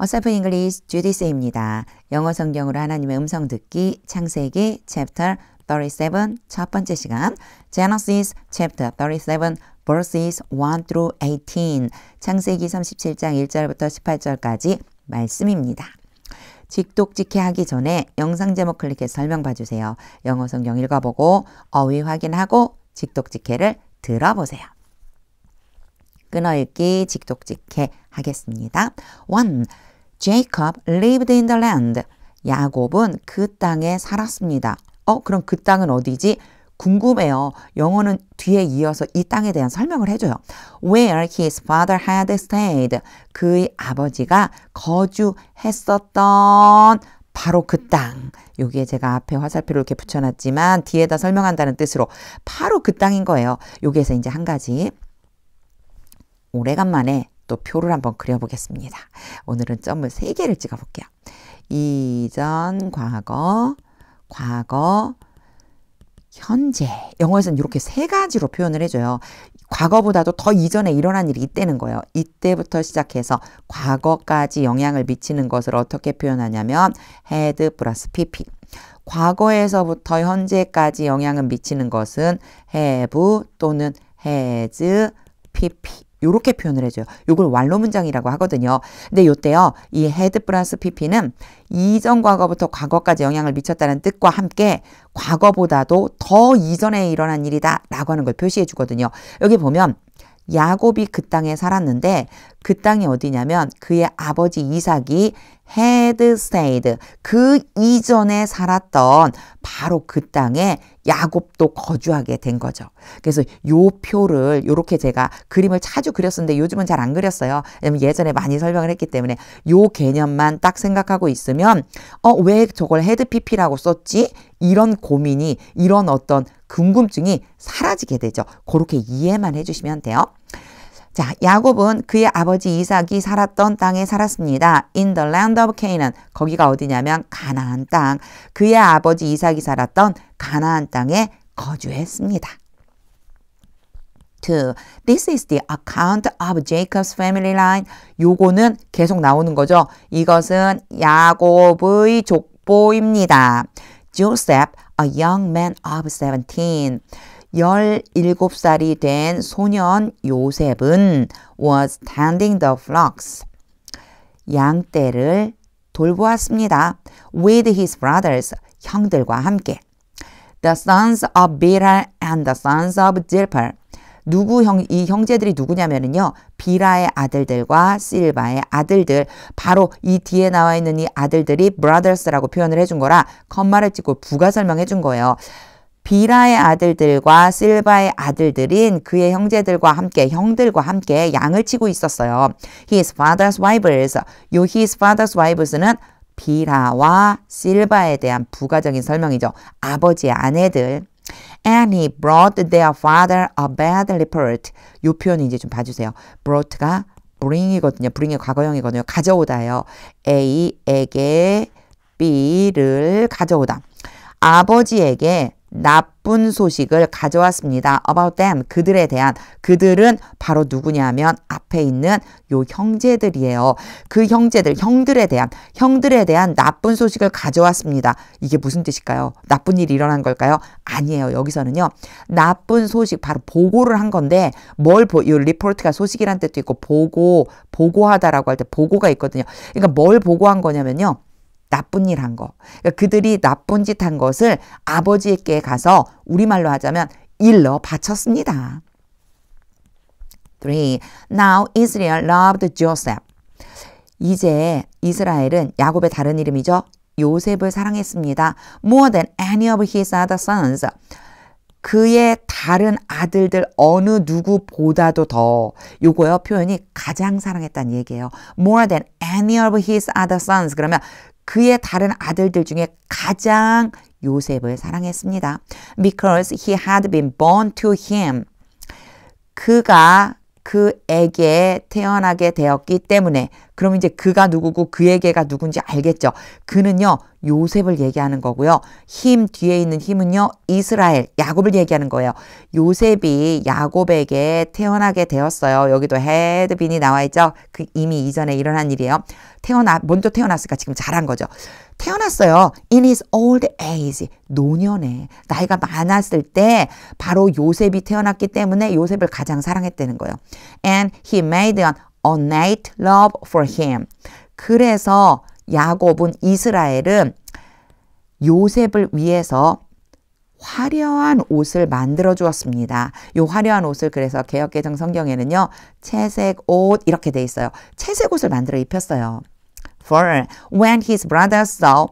어서프 잉글리시 주디스입니다. 영어 성경으로 하나님의 음성 듣기 창세기 챕터 37 첫 번째 시간 Genesis chapter 37 verses 1 through 18 창세기 37장 1절부터 18절까지 말씀입니다. 직독직해 하기 전에 영상 제목 클릭해서 설명 봐주세요. 영어 성경 읽어보고 어휘 확인하고 직독직해를 들어보세요. 끊어읽기 직독직해 하겠습니다. 1. Jacob lived in the land. 야곱은 그 땅에 살았습니다. 그럼 그 땅은 어디지? 궁금해요. 영어는 뒤에 이어서 이 땅에 대한 설명을 해줘요. Where his father had stayed. 그의 아버지가 거주했었던 바로 그 땅. 여기에 제가 앞에 화살표를 이렇게 붙여놨지만 뒤에다 설명한다는 뜻으로 바로 그 땅인 거예요. 여기에서 이제 한 가지 오래간만에 또 표를 한번 그려보겠습니다. 오늘은 점을 3개를 찍어볼게요. 이전, 과거, 현재. 영어에서는 이렇게 3가지로 표현을 해줘요. 과거보다도 더 이전에 일어난 일이 있다는 거예요. 이때부터 시작해서 과거까지 영향을 미치는 것을 어떻게 표현하냐면 had 플러스 pp. 과거에서부터 현재까지 영향을 미치는 것은 have 또는 has pp. 이렇게 표현을 해줘요. 이걸 완로 문장이라고 하거든요. 근데 이때요, 이 had 플러스 pp는 이전 과거부터 과거까지 영향을 미쳤다는 뜻과 함께 과거보다도 더 이전에 일어난 일이다 라고 하는 걸 표시해 주거든요. 여기 보면 야곱이 그 땅에 살았는데 그 땅이 어디냐면 그의 아버지 이삭이 had stayed. 그 이전에 살았던 바로 그 땅에 야곱도 거주하게 된 거죠. 그래서 요 표를 요렇게 제가 그림을 자주 그렸었는데 요즘은 잘 안 그렸어요. 왜냐면 예전에 많이 설명을 했기 때문에 요 개념만 딱 생각하고 있으면 왜 저걸 had pp라고 썼지? 이런 고민이 이런 어떤 궁금증이 사라지게 되죠. 그렇게 이해만 해주시면 돼요. 자, 야곱은 그의 아버지 이삭이 살았던 땅에 살았습니다. In the land of Canaan. 거기가 어디냐면 가나안 땅. 그의 아버지 이삭이 살았던 가나안 땅에 거주했습니다. 2. This is the account of Jacob's family line. 요거는 계속 나오는 거죠. 이것은 야곱의 족보입니다. Joseph, a young man of 17. 17살이 된 소년 요셉은 was tending the flocks. 양떼를 돌보았습니다. With his brothers, 형들과 함께. The sons of Bilhah and the sons of Zilpah. 이 형제들이 누구냐면요. 비라의 아들들과 실바의 아들들. 바로 이 뒤에 나와 있는 이 아들들이 brothers라고 표현을 해준 거라 컴마를 찍고 부가 설명해 준 거예요. 비라의 아들들과 실바의 아들들인 그의 형제들과 함께 형들과 함께 양을 치고 있었어요. His father's wives. 요 his father's wives는 비라와 실바에 대한 부가적인 설명이죠. 아버지의 아내들. And he brought their father a bad report. 요 표현이 이제 좀 봐주세요. brought가 bring이거든요. bring의 과거형이거든요. 가져오다예요. A에게 B를 가져오다. 아버지에게 나쁜 소식을 가져왔습니다. About them. 그들에 대한. 그들은 바로 누구냐면 앞에 있는 요 형제들이에요. 그 형들에 대한 나쁜 소식을 가져왔습니다. 이게 무슨 뜻일까요? 나쁜 일이 일어난 걸까요? 아니에요. 여기서는요. 나쁜 소식, 바로 보고를 한 건데 이 리포트가 소식이란 뜻도 있고 보고하다라고 할 때 보고가 있거든요. 그러니까 뭘 보고한 거냐면요. 나쁜 일 한 거. 그러니까 그들이 나쁜 짓 한 것을 아버지에게 가서 우리말로 하자면 일러 바쳤습니다. 3. Now Israel loved Joseph. 이제 이스라엘은 야곱의 다른 이름이죠. 요셉을 사랑했습니다. More than any of his other sons. 그의 다른 아들들 어느 누구보다도 더. 요거요. 표현이 가장 사랑했다는 얘기예요. More than any of his other sons. 그러면 그의 다른 아들들 중에 가장 요셉을 사랑했습니다. Because he had been born to him. 그가 그에게 태어나게 되었기 때문에 그럼 이제 그가 누구고 그에게가 누군지 알겠죠. 그는요 요셉을 얘기하는 거고요. 힘 뒤에 있는 힘은요 이스라엘 야곱을 얘기하는 거예요. 요셉이 야곱에게 태어나게 되었어요. 여기도 had been이 나와 있죠. 그 이미 이전에 일어난 일이에요. 먼저 태어났으니까 지금 잘한 거죠. 태어났어요. In his old age. 노년에 나이가 많았을 때 바로 요셉이 태어났기 때문에 요셉을 가장 사랑했다는 거예요. And he made an innate love for him. 그래서 야곱은 이스라엘은 요셉을 위해서 화려한 옷을 만들어 주었습니다. 이 화려한 옷을 그래서 개역개정 성경에는요. 채색 옷 이렇게 돼 있어요. 채색 옷을 만들어 입혔어요. For when his brothers saw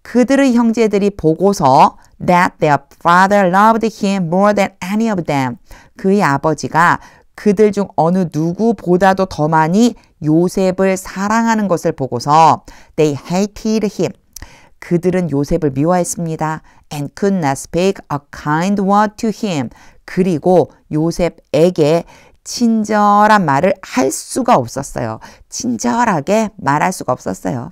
그들의 형제들이 보고서 that their father loved him more than any of them 그의 아버지가 그들 중 어느 누구보다도 더 많이 요셉을 사랑하는 것을 보고서 they hated him 그들은 요셉을 미워했습니다. and could not speak a kind word to him 그리고 요셉에게 친절한 말을 할 수가 없었어요. 친절하게 말할 수가 없었어요.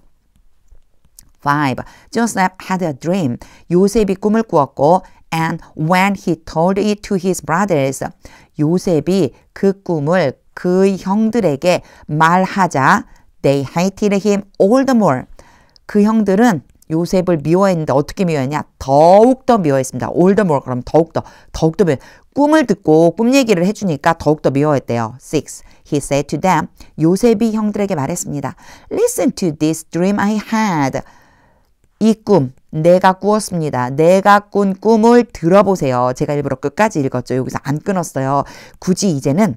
5. Joseph had a dream. 요셉이 꿈을 꾸었고 and when he told it to his brothers 요셉이 그 꿈을 그의 형들에게 말하자 they hated him all the more. 그 형들은 요셉을 미워했는데 어떻게 미워했냐? 더욱더 미워했습니다. all the more 그럼 더욱더 미워. 꿈을 듣고 꿈 얘기를 해주니까 더욱더 미워했대요. 6. He said to them, 요셉이 형들에게 말했습니다. Listen to this dream I had. 이 꿈 내가 꾸었습니다. 내가 꾼 꿈을 들어보세요. 제가 일부러 끝까지 읽었죠. 여기서 안 끊었어요. 굳이 이제는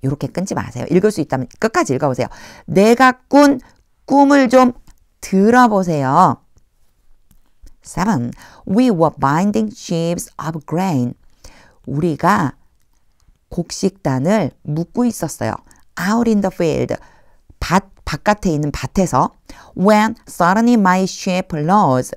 이렇게 끊지 마세요. 읽을 수 있다면 끝까지 읽어보세요. 내가 꾼 꿈을 좀 들어보세요. 7. We were binding sheaves of grain. 우리가 곡식단을 묶고 있었어요. Out in the field. 바깥에 있는 밭에서 When suddenly my sheep rose.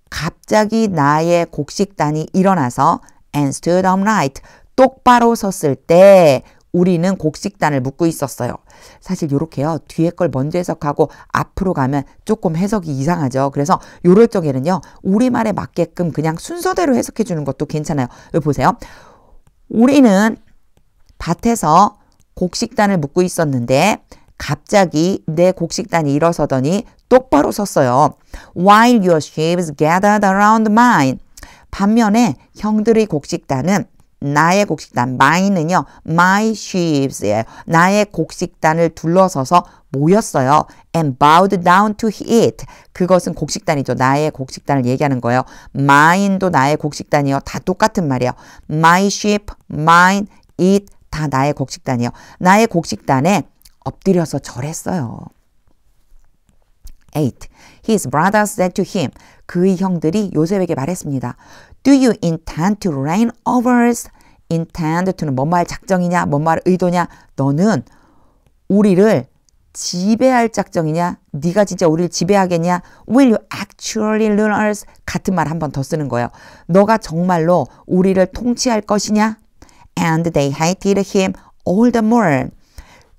갑자기 나의 곡식단이 일어나서 and stood upright. 똑바로 섰을 때 우리는 곡식단을 묶고 있었어요. 사실 이렇게요. 뒤에 걸 먼저 해석하고 앞으로 가면 조금 해석이 이상하죠. 그래서 이럴 적에는요. 우리말에 맞게끔 그냥 순서대로 해석해 주는 것도 괜찮아요. 여기 보세요. 우리는 밭에서 곡식단을 묶고 있었는데 갑자기 내 곡식단이 일어서더니 똑바로 섰어요. While your sheaves gathered around mine. 반면에 형들의 곡식단은 나의 곡식단, mine은요, my sheaves예요. 나의 곡식단을 둘러서서 모였어요. And bowed down to it. 그것은 곡식단이죠. 나의 곡식단을 얘기하는 거예요. mine도 나의 곡식단이요. 다 똑같은 말이에요. My sheep, mine, it 다 나의 곡식단이요. 나의 곡식단에 엎드려서 절했어요. 8. His brothers said to him. 그의 형들이 요셉에게 말했습니다. Do you intend to reign over us? intend to는 뭔 말 작정이냐? 뭔 말 의도냐? 너는 우리를 지배할 작정이냐? 네가 진짜 우리를 지배하겠냐? Will you actually rule us? 같은 말 한 번 더 쓰는 거예요. 너가 정말로 우리를 통치할 것이냐? And they hated him all the more.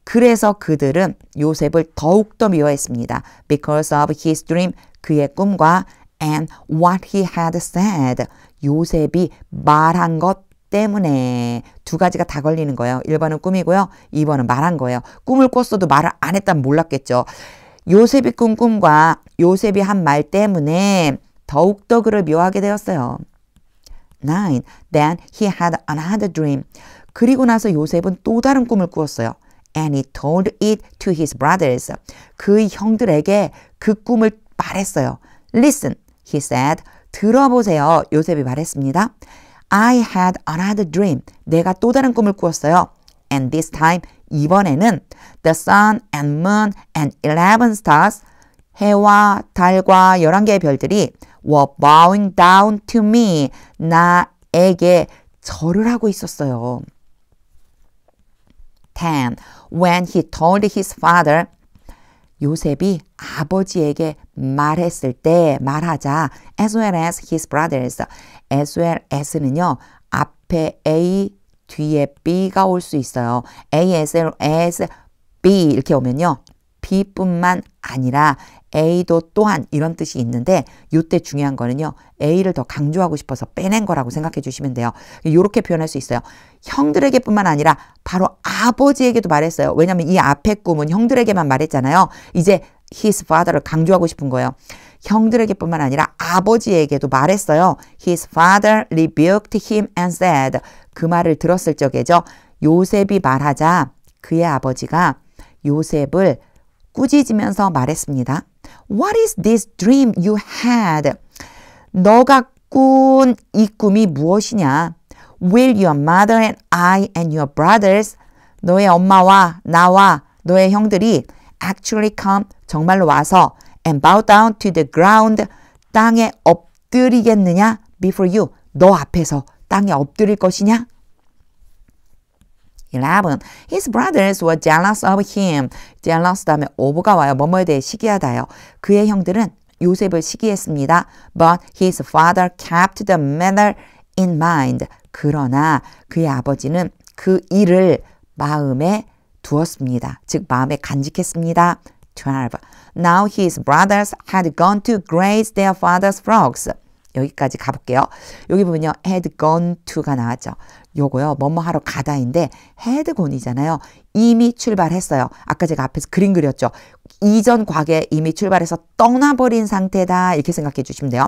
그래서 그들은 요셉을 더욱더 미워했습니다. Because of his dream, 그의 꿈과 and what he had said. 요셉이 말한 것 때문에 두 가지가 다 걸리는 거예요. 1번은 꿈이고요. 2번은 말한 거예요. 꿈을 꿨어도 말을 안 했다면 몰랐겠죠. 요셉이 꾼 꿈과 요셉이 한 말 때문에 더욱더 그를 미워하게 되었어요. 9. Then he had another dream. 그리고 나서 요셉은 또 다른 꿈을 꾸었어요. And he told it to his brothers. 그의 형들에게 그 꿈을 말했어요. Listen, he said. 들어보세요. 요셉이 말했습니다. I had another dream. 내가 또 다른 꿈을 꾸었어요. And this time, 이번에는 the sun and moon and 11 stars, 해와 달과 11개의 별들이 were bowing down to me. 나에게 절을 하고 있었어요. 10. When he told his father, 요셉이 아버지에게 말했을 때 말하자 as well as his brothers. as well as는요. 앞에 A, 뒤에 B가 올 수 있어요. as well as B 이렇게 오면요. B뿐만 아니라 A도 또한 이런 뜻이 있는데 이때 중요한 거는요. A를 더 강조하고 싶어서 빼낸 거라고 생각해 주시면 돼요. 이렇게 표현할 수 있어요. 형들에게뿐만 아니라 바로 아버지에게도 말했어요. 왜냐하면 이 앞에 꿈은 형들에게만 말했잖아요. 이제 his father를 강조하고 싶은 거예요. 형들에게뿐만 아니라 아버지에게도 말했어요. His father rebuked him and said. 그 말을 들었을 적에죠. 요셉이 말하자 그의 아버지가 요셉을 꾸짖으면서 말했습니다. What is this dream you had? 너가 꾼 이 꿈이 무엇이냐? Will your mother and I and your brothers, 너의 엄마와 나와 너의 형들이 actually come, 정말로 와서 and bow down to the ground, 땅에 엎드리겠느냐? Before you, 너 앞에서 땅에 엎드릴 것이냐? 11. His brothers were jealous of him. jealous 다음에 over가 와요. 뭐뭐에 대해 시기하다요. 그의 형들은 요셉을 시기했습니다. But his father kept the matter in mind. 그러나 그의 아버지는 그 일을 마음에 두었습니다. 즉 마음에 간직했습니다. 12. Now his brothers had gone to graze their father's flocks. 여기까지 가볼게요. 여기 보면요. had gone to가 나왔죠. 요거요. 뭐뭐 하러 가다인데 had gone이잖아요. 이미 출발했어요. 아까 제가 앞에서 그림 그렸죠. 이전 과거에 이미 출발해서 떠나버린 상태다. 이렇게 생각해 주시면 돼요.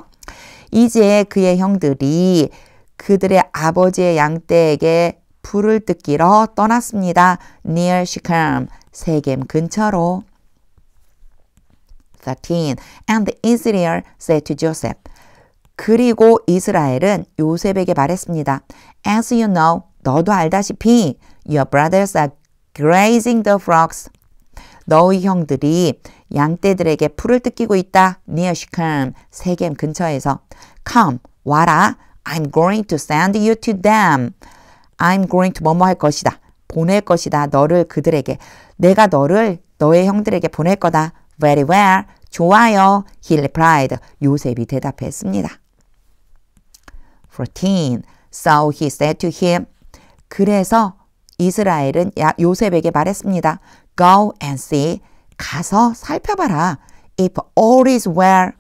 이제 그의 형들이 그들의 아버지의 양떼에게 풀을 뜯기러 떠났습니다. near Shechem, 세겜 근처로. 13. And Israel said to Joseph. 그리고 이스라엘은 요셉에게 말했습니다. As you know, 너도 알다시피 your brothers are grazing the flocks. 너희 형들이 양떼들에게 풀을 뜯기고 있다. near Shechem, 세겜 근처에서. Come, 와라. I'm going to send you to them. I'm going to 뭐뭐 할 것이다. 보낼 것이다. 너를 그들에게. 내가 너를 너의 형들에게 보낼 거다. Very well. 좋아요. He replied. 요셉이 대답했습니다. 14. So he said to him. 그래서 이스라엘은 요셉에게 말했습니다. Go and see. 가서 살펴봐라. If all is well.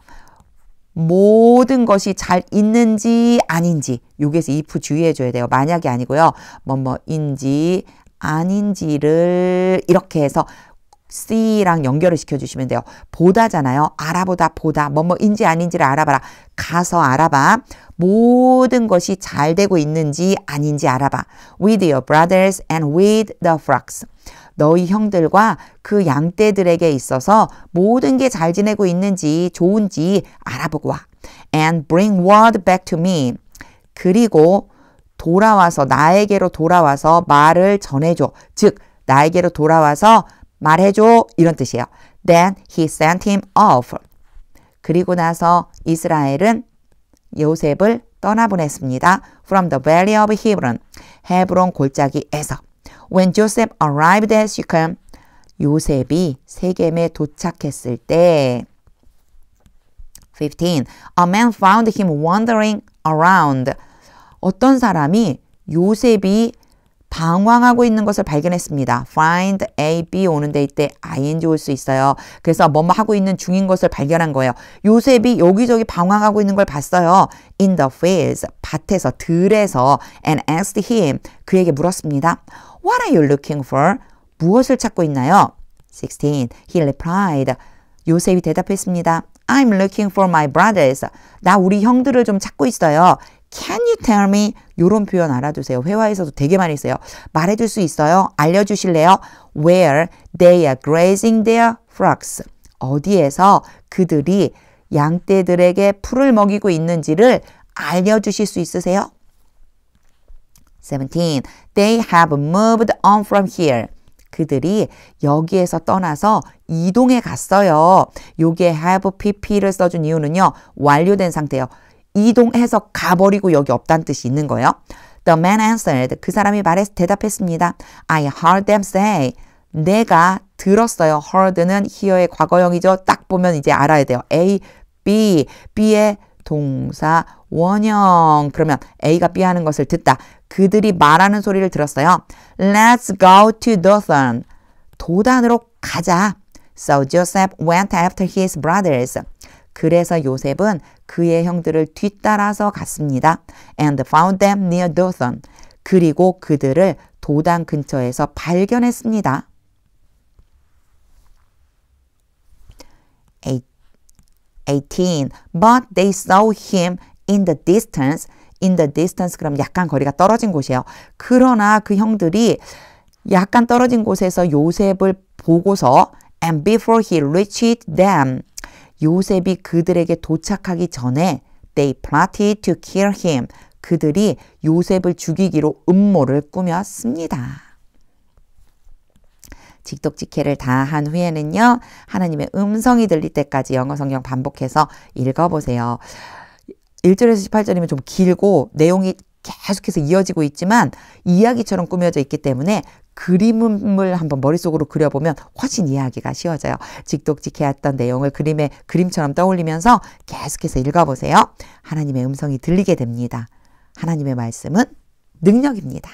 모든 것이 잘 있는지 아닌지. 여기에서 if 주의해 줘야 돼요. 만약이 아니고요. 뭐뭐인지 아닌지를 이렇게 해서 C랑 연결을 시켜주시면 돼요. 보다잖아요. 알아보다 보다. 뭐뭐인지 아닌지를 알아봐라. 가서 알아봐. 모든 것이 잘 되고 있는지 아닌지 알아봐. With your brothers and with the flocks. 너희 형들과 그 양떼들에게 있어서 모든 게 잘 지내고 있는지 좋은지 알아보고 와. And bring word back to me. 그리고 돌아와서 나에게로 돌아와서 말을 전해줘. 즉 나에게로 돌아와서 말해줘 이런 뜻이에요. Then he sent him off. 그리고 나서 이스라엘은 요셉을 떠나보냈습니다. From the valley of Hebron. 헤브론 골짜기에서. When Joseph arrived at Shechem. 요셉이 세겜에 도착했을 때 15. A man found him wandering around. 어떤 사람이 요셉이 방황하고 있는 것을 발견했습니다. find, A, B 오는데 이때 ing 올 수 있어요. 그래서 뭐뭐 하고 있는 중인 것을 발견한 거예요. 요셉이 여기저기 방황하고 있는 걸 봤어요. in the fields, 밭에서, 들에서 and asked him, 그에게 물었습니다. What are you looking for? 무엇을 찾고 있나요? 16. He replied, 요셉이 대답했습니다. I'm looking for my brothers. 나 우리 형들을 좀 찾고 있어요. Can you tell me? 이런 표현 알아두세요. 회화에서도 되게 많이 써요. 말해줄 수 있어요? 알려주실래요? Where they are grazing their flocks. 어디에서 그들이 양떼들에게 풀을 먹이고 있는지를 알려주실 수 있으세요? 17. They have moved on from here. 그들이 여기에서 떠나서 이동해 갔어요. 여기에 have pp를 써준 이유는요. 완료된 상태예요. 이동해서 가버리고 여기 없다는 뜻이 있는 거예요. The man answered. 그 사람이 대답했습니다. I heard them say. 내가 들었어요. heard는 hear의 과거형이죠. 딱 보면 이제 알아야 돼요. A, B, B의 동사 원형. 그러면 A가 B 하는 것을 듣다. 그들이 말하는 소리를 들었어요. Let's go to Dothan. 도단으로 가자. So Joseph went after his brothers. 그래서 요셉은 그의 형들을 뒤따라서 갔습니다. And found them near Dothan. 그리고 그들을 도단 근처에서 발견했습니다. 18. But they saw him in the distance. In the distance 그럼 약간 거리가 떨어진 곳이에요. 그러나 그 형들이 약간 떨어진 곳에서 요셉을 보고서 And before he reached them. 요셉이 그들에게 도착하기 전에 They plotted to kill him. 그들이 요셉을 죽이기로 음모를 꾸몄습니다. 직독직해를 다 한 후에는요. 하나님의 음성이 들릴 때까지 영어 성경 반복해서 읽어보세요. 1절에서 18절이면 좀 길고 내용이 계속해서 이어지고 있지만 이야기처럼 꾸며져 있기 때문에 그림을 한번 머릿속으로 그려보면 훨씬 이해하기가 쉬워져요. 직독직해했던 내용을 그림처럼 떠올리면서 계속해서 읽어보세요. 하나님의 음성이 들리게 됩니다. 하나님의 말씀은 능력입니다.